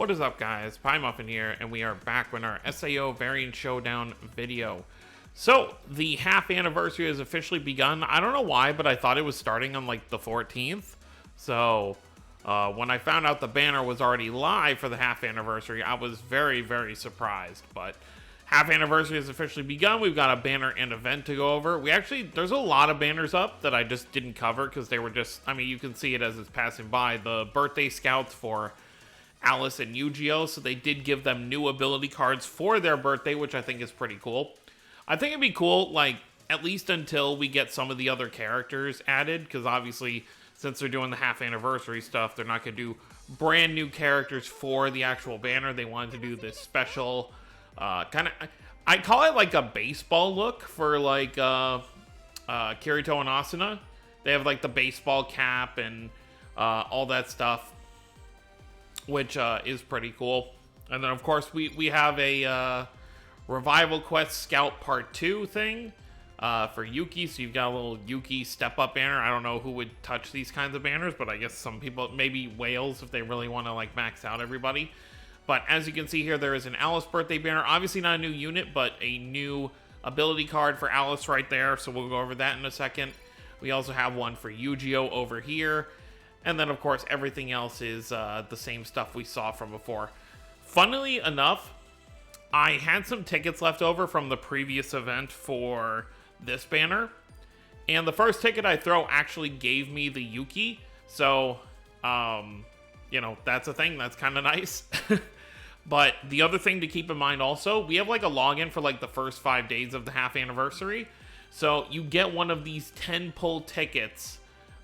What is up, guys? Pie Muffin here, and we are back with our SAO Variant Showdown video. So, the half anniversary has officially begun. I don't know why, but I thought it was starting on like the 14th. So, when I found out the banner was already live for the half anniversary, I was very, very surprised. But half anniversary has officially begun. We've got a banner and event to go over. There's a lot of banners up that I just didn't cover because they were just, I mean, you can see it as it's passing by. The birthday scouts for Alice and Yu-Gi-Oh! So they did give them new ability cards for their birthday, which I think is pretty cool. I think it'd be cool, like, at least until we get some of the other characters added, because obviously, since they're doing the half anniversary stuff, they're not going to do brand new characters for the actual banner. They wanted to do this special, kind of, I call it like a baseball look for, like, KIRITO and ASUNA. They have, like, the baseball cap and all that stuff, which is pretty cool. And then, of course, we have a Revival Quest Scout Part 2 thing for Yuki. So you've got a little Yuki step-up banner. I don't know who would touch these kinds of banners, but I guess some people, maybe whales, if they really want to, like, max out everybody. But as you can see here, there is an Alice birthday banner. Obviously not a new unit, but a new ability card for Alice right there. So we'll go over that in a second. We also have one for Yu-Gi-Oh! Over here. And then, of course, everything else is the same stuff we saw from before. Funnily enough, I had some tickets left over from the previous event for this banner. And the first ticket I throw actually gave me the Yuki. So, you know, that's a thing. That's kind of nice. But the other thing to keep in mind also, we have like a login for like the first 5 days of the half anniversary. So you get one of these 10 pull tickets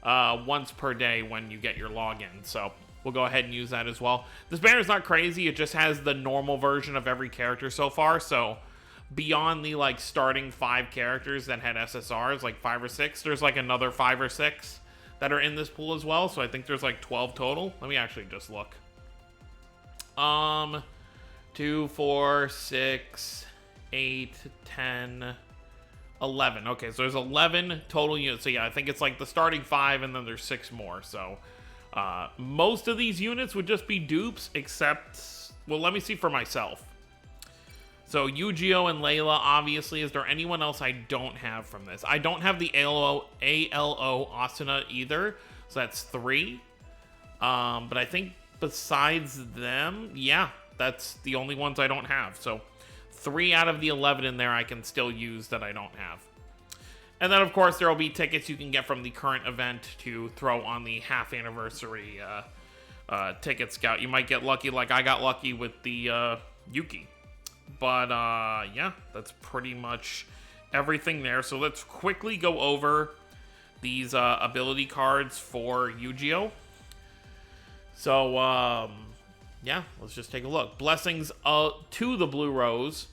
once per day when you get your login. So we'll go ahead and use that as well. This banner is not crazy. It just has the normal version of every character so far. So beyond the like starting 5 characters that had SSRs, like 5 or 6, there's like another 5 or 6 that are in this pool as well. So I think there's like 12 total. Let me actually just look. 2, 4, 6, 8, 10, 11. Okay, so there's 11 total units. So yeah, I think it's like the starting 5 and then there's 6 more. So most of these units would just be dupes, except, well, let me see for myself. So Yu-Gi-Oh! And Layla, obviously. Is there anyone else I don't have from this? I don't have the ALO Asuna either. So that's 3. But I think besides them, yeah, that's the only ones I don't have. So 3 out of the 11 in there I can still use that I don't have. And then, of course, there will be tickets you can get from the current event to throw on the half anniversary ticket scout. You might get lucky like I got lucky with the Yuki. But, yeah, that's pretty much everything there. So let's quickly go over these ability cards for Yu-Gi-Oh! So, yeah, let's just take a look. Blessings to the Blue Rose.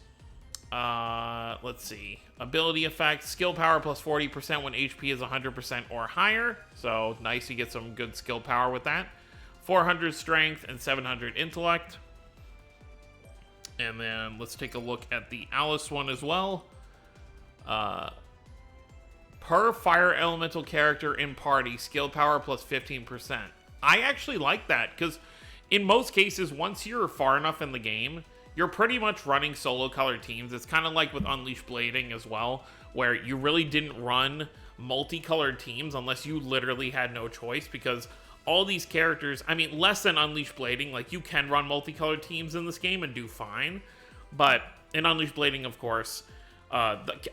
Let's see. Ability effect, skill power plus 40% when HP is 100% or higher. So, nice, you get some good skill power with that. 400 strength and 700 intellect. And then let's take a look at the Alice one as well. Per fire elemental character in party, skill power plus 15%. I actually like that, because in most cases, once you're far enough in the game, you're pretty much running solo color teams. It's kind of like with Unleashed Blading as well, where you really didn't run multicolored teams unless you literally had no choice, because all these characters, I mean, less than Unleashed Blading, like you can run multicolored teams in this game and do fine, but in Unleashed Blading, of course,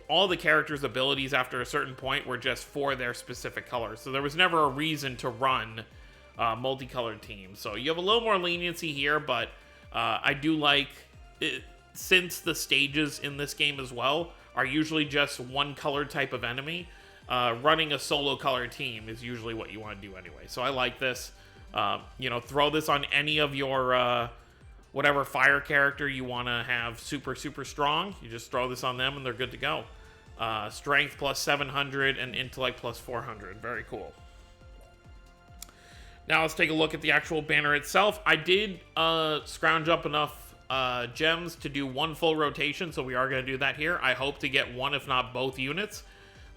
all the characters' abilities after a certain point were just for their specific colors, so there was never a reason to run multicolored teams. So you have a little more leniency here, but I do like it, since the stages in this game as well are usually just one color type of enemy. Running a solo color team is usually what you want to do anyway. So I like this. You know, throw this on any of your whatever fire character you want to have super strong. You just throw this on them and they're good to go. Strength plus 700 and intellect plus 400. Very cool. Now let's take a look at the actual banner itself. I did scrounge up enough gems to do 1 full rotation, so we are going to do that here. I hope to get 1, if not both units,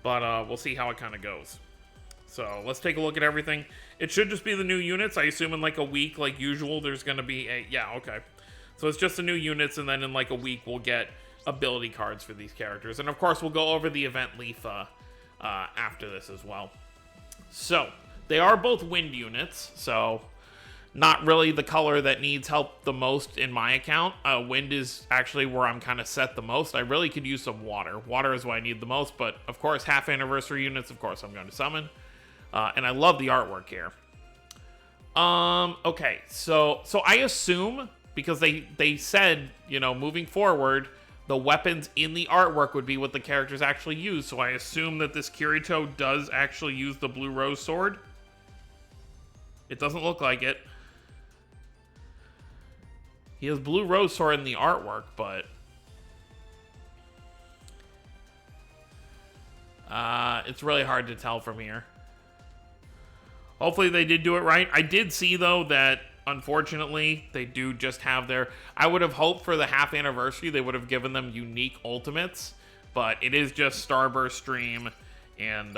but we'll see how it kind of goes. So let's take a look at everything. It should just be the new units. I assume in like a week, like usual, there's going to be a... Yeah, okay. So it's just the new units, and then in like a week, we'll get ability cards for these characters. And of course, we'll go over the event Leafa after this as well. So, they are both wind units, so not really the color that needs help the most in my account. Wind is actually where I'm kind of set the most. I really could use some water. Water is what I need the most, but of course, half anniversary units, of course, I'm going to summon. And I love the artwork here. Okay, so I assume, because they said, you know, moving forward, the weapons in the artwork would be what the characters actually use. So I assume that this Kirito does actually use the Blue Rose Sword. It doesn't look like it. He has Blue Rose Sword in the artwork, but... it's really hard to tell from here. Hopefully they did do it right. I did see, though, that unfortunately they do just have their... I would have hoped for the half anniversary they would have given them unique ultimates, but it is just Starburst Stream and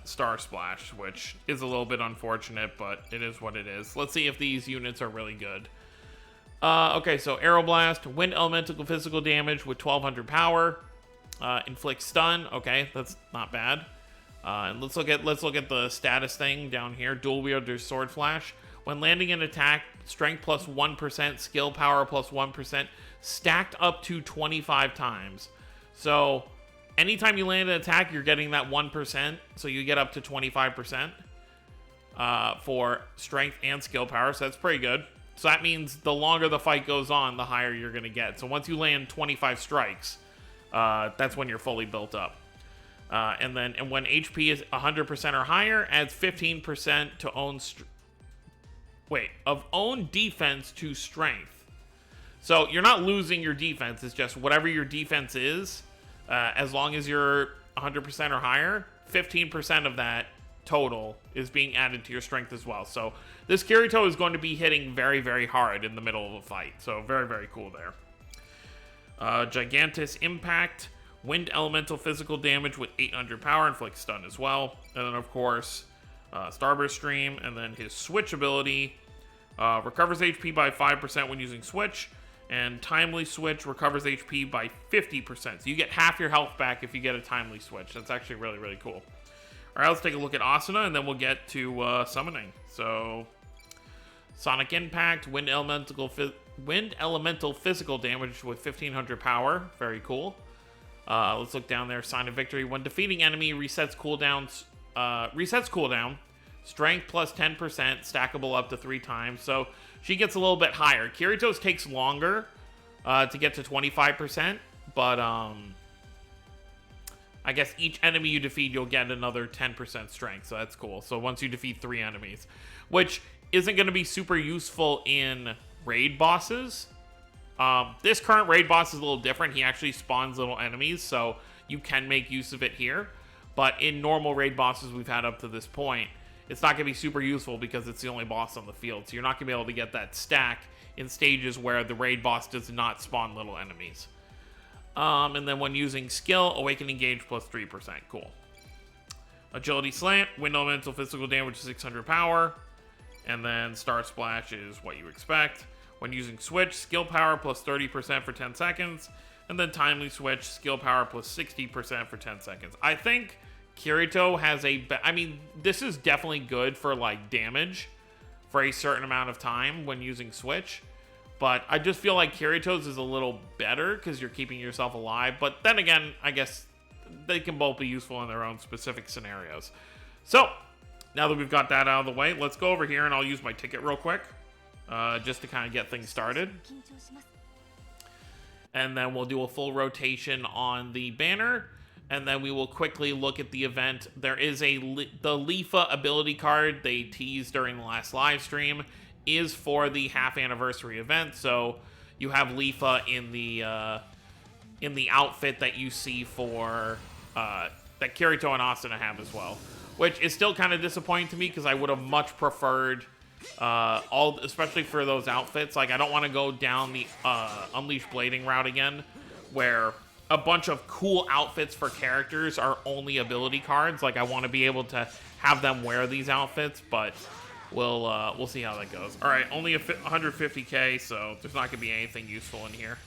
Star Splash, which is a little bit unfortunate, but it is what it is. Let's see if these units are really good. Okay, so Aeroblast, Wind Elemental Physical Damage with 1200 power, Inflict Stun. Okay, that's not bad. And let's look at the status thing down here. Dual wielder Sword Flash. When landing an attack, strength plus 1%, skill power plus 1%, stacked up to 25 times. So anytime you land an attack, you're getting that 1%. So you get up to 25% for strength and skill power. So that's pretty good. So that means the longer the fight goes on, the higher you're going to get. So once you land 25 strikes, that's when you're fully built up. And when HP is 100% or higher, adds 15% to own defense to strength. So you're not losing your defense. It's just whatever your defense is, as long as you're 100% or higher, 15% of that total is being added to your strength as well. So this Kirito is going to be hitting very, very hard in the middle of a fight. So very, very cool there. Gigantus Impact. Wind Elemental Physical Damage with 800 power, Inflict Stun as well. And then, of course, Starburst Stream. And then his Switch ability recovers HP by 5% when using Switch. And Timely Switch recovers HP by 50%. So you get half your health back if you get a Timely Switch. That's actually really, really cool. All right, let's take a look at Asuna, and then we'll get to summoning. So, Sonic Impact, Wind Elemental Physical Damage with 1500 power. Very cool. Let's look down there. Sign of Victory. When defeating enemy, resets cooldown. Strength plus 10%, stackable up to 3 times. So she gets a little bit higher. Kirito's takes longer to get to 25%, but I guess each enemy you defeat, you'll get another 10% strength. So that's cool. So once you defeat 3 enemies, which isn't going to be super useful in raid bosses. This current raid boss is a little different. He actually spawns little enemies, so you can make use of it here. But in normal raid bosses we've had up to this point, it's not going to be super useful because it's the only boss on the field. So you're not going to be able to get that stack in stages where the raid boss does not spawn little enemies. And then when using skill, Awakening Gauge plus 3%. Cool. Agility Slant, Wind Elemental Physical Damage 600 power. And then Star Splash is what you expect. When using Switch, skill power plus 30% for 10 seconds. And then Timely Switch, skill power plus 60% for 10 seconds. I think Kirito has I mean, this is definitely good for, like, damage for a certain amount of time when using Switch. But I just feel like Kirito's is a little better because you're keeping yourself alive. But then again, I guess they can both be useful in their own specific scenarios. So, now that we've got that out of the way, let's go over here and I'll use my ticket real quick. Just to kind of get things started. And then we'll do a full rotation on the banner. And then we will quickly look at the event. There is the Leafa ability card they teased during the last live stream is for the half anniversary event. So you have Leafa in the outfit that you see for that Kirito and Asuna have as well. Which is still kind of disappointing to me because I would have much preferred especially for those outfits. Like, I don't want to go down the Unleash Blading route again, where a bunch of cool outfits for characters are only ability cards. Like, I want to be able to have them wear these outfits, but we'll see how that goes. All right, only 150k, so there's not gonna be anything useful in here,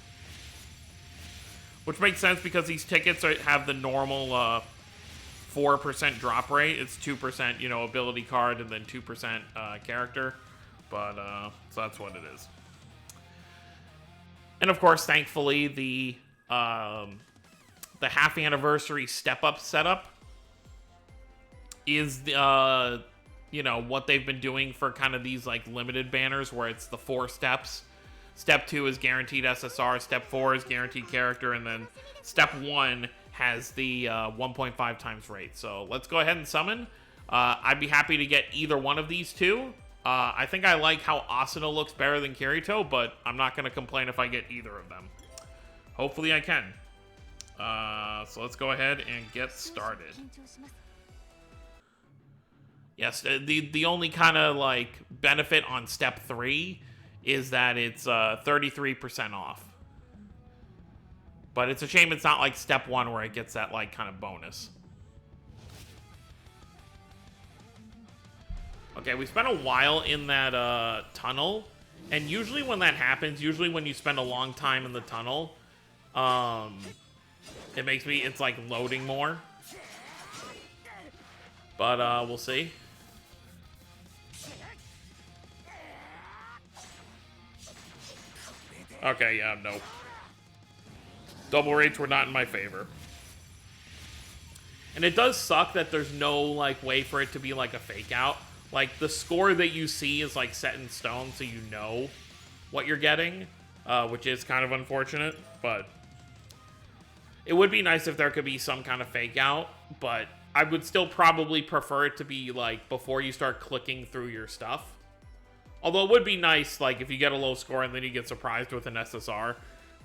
which makes sense because these tickets have the normal 4% drop rate. It's 2%, you know, ability card, and then 2% character. But so that's what it is. And of course, thankfully, the half anniversary step up setup is you know, what they've been doing for kind of these like limited banners where it's the 4 steps. Step 2 is guaranteed SSR, step 4 is guaranteed character, and then step 1 has the 1.5 times rate. So let's go ahead and summon. I'd be happy to get either one of these two. I think I like how ASUNA looks better than Kirito, but I'm not going to complain if I get either of them. Hopefully I can. So let's go ahead and get started. Yes, the only kind of like benefit on step 3 is that it's 33% off. But it's a shame it's not like step 1 where it gets that like kind of bonus. Okay, we spent a while in that tunnel, and usually when that happens, usually when you spend a long time in the tunnel, it makes me, it's like loading more. But we'll see. Okay, yeah, nope. Double rates were not in my favor. And it does suck that there's no like way for it to be like a fake out. Like the score that you see is like set in stone, so you know what you're getting, which is kind of unfortunate, but it would be nice if there could be some kind of fake out, but I would still probably prefer it to be like before you start clicking through your stuff. Although it would be nice, like, if you get a low score and then you get surprised with an SSR.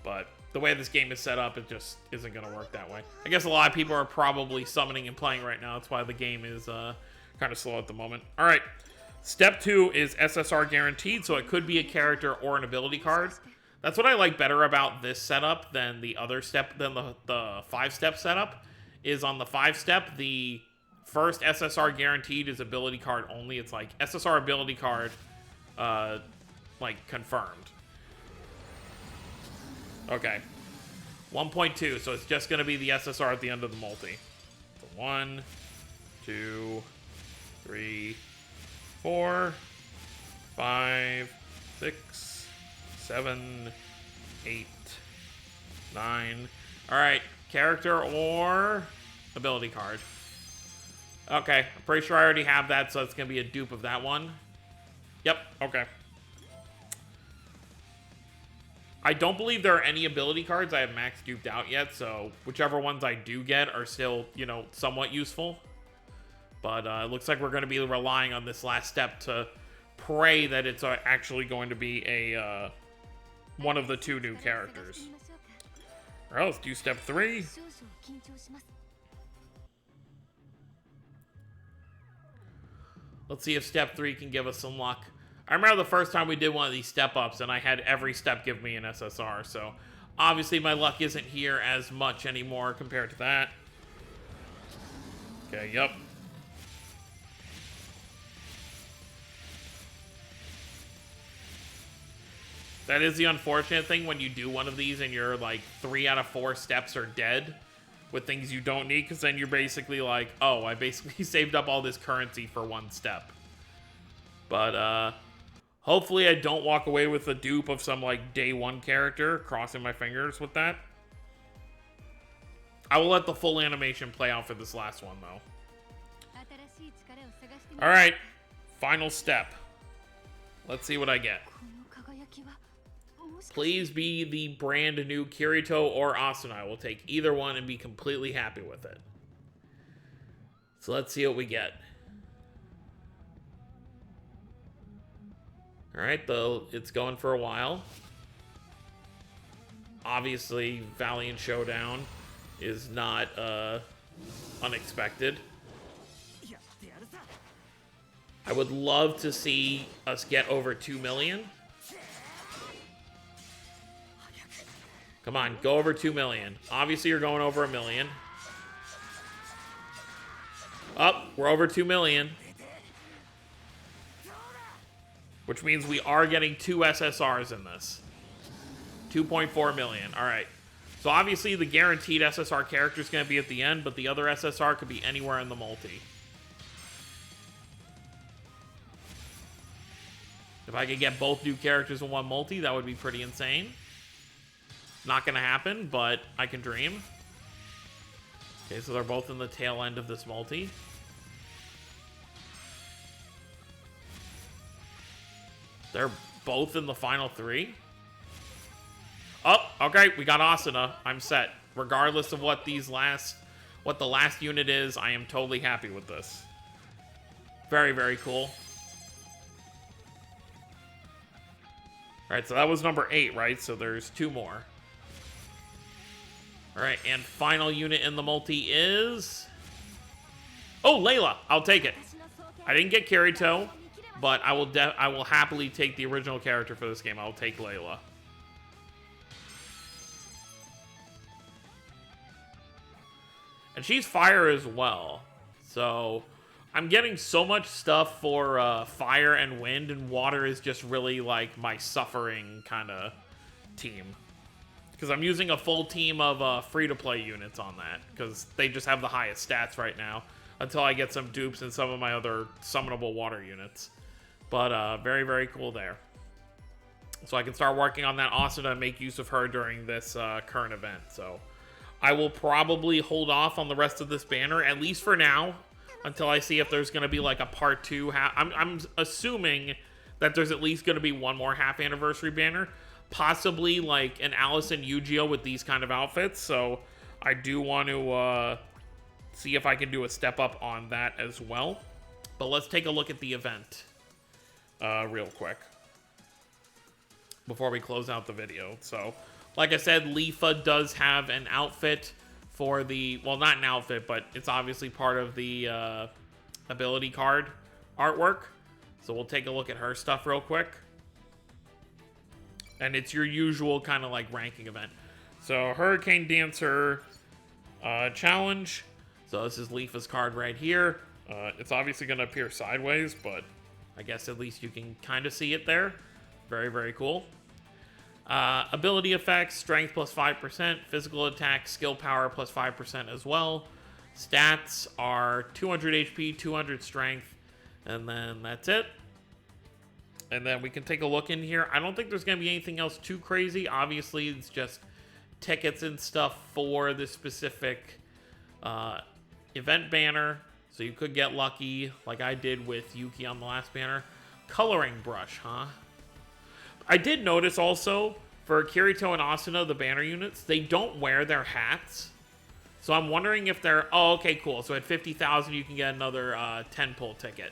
But the way this game is set up, it just isn't going to work that way. I guess a lot of people are probably summoning and playing right now. That's why the game is kind of slow at the moment. All right. Step 2 is SSR guaranteed, so it could be a character or an ability card. That's what I like better about this setup than the other step, than the 5-step setup, is on the 5-step, the first SSR guaranteed is ability card only. It's like SSR ability card, like, confirmed. Okay. 1.2, so it's just going to be the SSR at the end of the multi. So 1, 2, 3, 4, 5, 6, 7, 8, 9. Alright, character or ability card. Okay, I'm pretty sure I already have that, so it's going to be a dupe of that one. Yep, okay. I don't believe there are any ability cards I have max duped out yet, so whichever ones I do get are still, you know, somewhat useful. But it looks like we're going to be relying on this last step to pray that it's actually going to be a one of the 2 new characters. Alright, let's do step 3. Let's see if step 3 can give us some luck. I remember the first time we did one of these step-ups, and I had every step give me an SSR, so obviously my luck isn't here as much anymore compared to that. Okay, yep. That is the unfortunate thing when you do one of these and you're like 3 out of 4 steps are dead with things you don't need, because then you're basically like, oh, I basically saved up all this currency for 1 step. But hopefully I don't walk away with a dupe of some like day 1 character, crossing my fingers with that. I will let the full animation play out for this last one though. Alright, final step. Let's see what I get. Please be the brand new Kirito or ASUNA. I will take either one and be completely happy with it. So let's see what we get. Alright, though it's going for a while. Obviously, Valiant Showdown is not unexpected. I would love to see us get over 2 million. Come on, go over 2 million. Obviously, you're going over 1 million. Up, we're over 2 million. which means we are getting 2 SSRs in this. 2.4 million. All right. So obviously the guaranteed SSR character is going to be at the end, but the other SSR could be anywhere in the multi. If I could get both new characters in one multi, that would be pretty insane. Not going to happen, but I can dream. Okay, so they're both in the tail end of this multi. They're both in the final 3. Oh, okay, we got ASUNA. I'm set. Regardless of what the last unit is, I am totally happy with this. Very, very cool. Alright, so that was number 8, right? So there's 2 more. Alright, and final unit in the multi is... Oh, Layla! I'll take it. I didn't get Kirito, but I will happily take the original character for this game. I'll take Layla. And she's fire as well. So I'm getting so much stuff for fire and wind, and water is just really like my suffering kind of team. Because I'm using a full team of free-to-play units on that, because they just have the highest stats right now, until I get some dupes and some of my other summonable water units. But very, very cool there. So I can start working on that ASUNA and make use of her during this current event. So I will probably hold off on the rest of this banner, at least for now, until I see if there's going to be like a part 2. I'm assuming that there's at least going to be one more half anniversary banner. Possibly like an Alice and Yu-Gi-Oh with these kind of outfits. So I do want to see if I can do a step up on that as well. But let's take a look at the event real quick before we close out the video. So like I said, Leafa does have an outfit for the, well, not an outfit, but it's obviously part of the ability card artwork. So we'll take a look at her stuff real quick. And it's your usual kind of like ranking event. So Hurricane Dancer challenge. So this is Leafa's card right here. It's obviously going to appear sideways, but I guess at least you can kind of see it there. Very, very cool. Ability effects, strength plus 5%, physical attack, skill power plus 5% as well. Stats are 200 HP, 200 strength, and then that's it. And then we can take a look in here. I don't think there's going to be anything else too crazy. Obviously, it's just tickets and stuff for this specific event banner. So you could get lucky, like I did with Yuki on the last banner. Coloring brush, huh? I did notice also, for Kirito and Asuna, the banner units, they don't wear their hats. So I'm wondering if they're... Oh, okay, cool. So at 50,000, you can get another 10-pull ticket.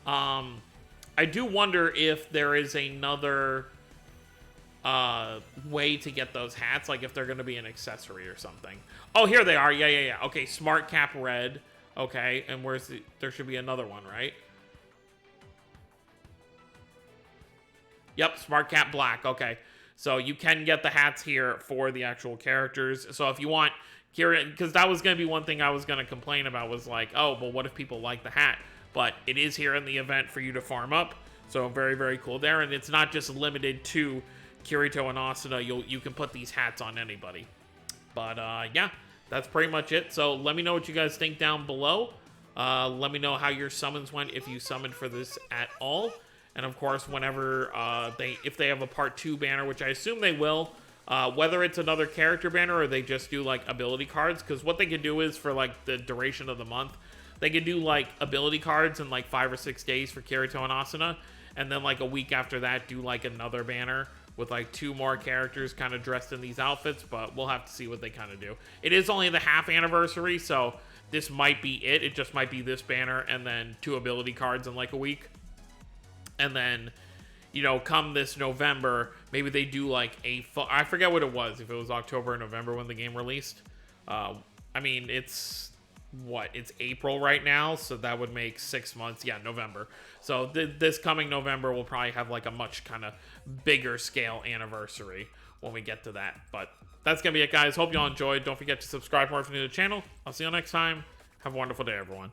I do wonder if there is another way to get those hats, like if they're going to be an accessory or something. Oh, here they are. Yeah. Okay, Smart Cap Red. Okay, and where's the... There should be another one, right? Yep, Smart Cap Black. Okay, so you can get the hats here for the actual characters. So if you want Kira, because that was going to be one thing I was going to complain about, was like, oh, well, what if people like the hat? But it is here in the event for you to farm up. So very, very cool there. And it's not just limited to Kirito and Asuna. You can put these hats on anybody. But yeah, that's pretty much it. So let me know what you guys think down below. Let me know how your summons went, if you summoned for this at all. And of course, whenever if they have a part 2 banner, which I assume they will, whether it's another character banner or they just do like ability cards, because what they could do is for like the duration of the month, they could do like ability cards in like 5 or 6 days for Kirito and Asuna, and then like a week after that do like another banner with like 2 more characters kind of dressed in these outfits. But we'll have to see what they kind of do. It is only the half anniversary, so this might be it. It just might be this banner and then 2 ability cards in like a week. And then, you know, come this November, maybe they do like I forget what it was, if it was October or November when the game released. I mean, it's April right now, so that would make 6 months. Yeah, November. So this coming November, we'll probably have like a much kind of bigger scale anniversary when we get to that. But that's going to be it, guys. Hope you all enjoyed. Don't forget to subscribe for more if you're new to the channel. I'll see you next time. Have a wonderful day, everyone.